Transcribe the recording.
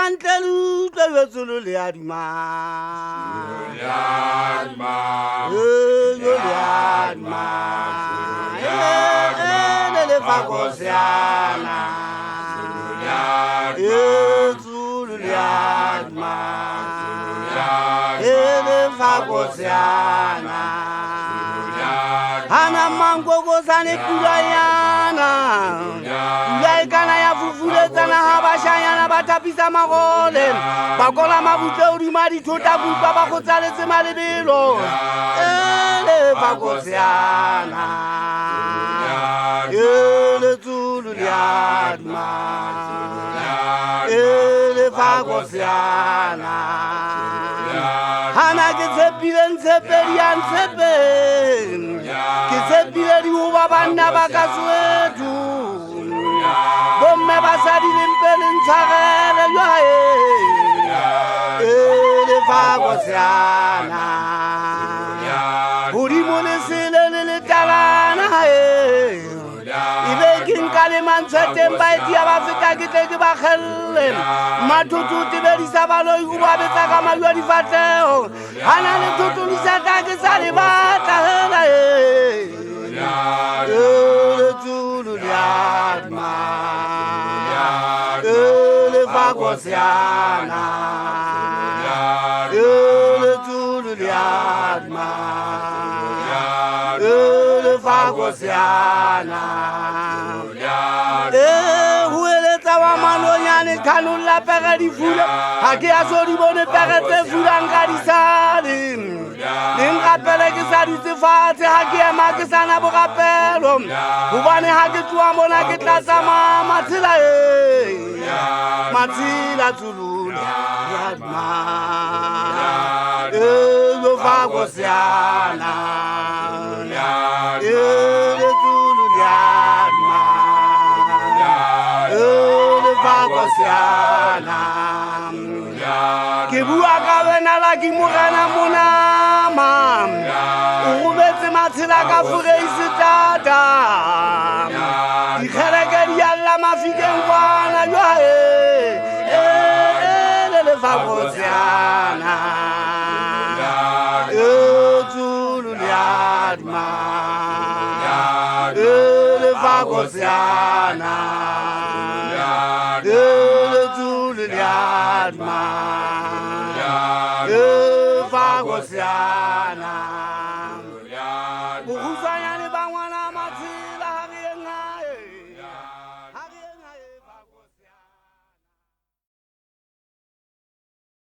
Antelu the Zululiadma. Zululiadma. Fagosiana. Zululiadma. Fagosiana. Ana mango gozane kulayana. Yaikana ya fufuleta na habashaya na batapisa magole. Bakola mabute urimari tota buka bakotale semalebelo. Fagosiana. Zululiadma. Fagosiana. Hana kisepilen seperian sepen. Kisepile uva bana bakaswetu. Bomme basadi limpelin sagele yoye. Fagosiana. Urimone silele talana he. Ibekin kaliman setemba dia bafika kiteki bakhellen. Matutu tiberi sabalo yuba betaka mayori fateo. Hanane tutu nisata kesale bata hela he. Zululiadma. Fagosiana. Zululiadma. Fagosiana. Hueleta wa manonyane kanula pegadi fula. Haki asori bone pegete fula ngari sali. Ningapele kisari sifate haki emakisana bukapelo. Ubane haki tuambona kitasama matila matila Zululiadma. Fagosiana. Zululiadma. Fagosiana. Kibua kavena la kimugana munama. Ubetse matila kafure isitata. Ikharegeri yalla mafike ngwana yoye. Fagosiana. Zululiadma. Fagosiana. Zululiadma. Fagosiana.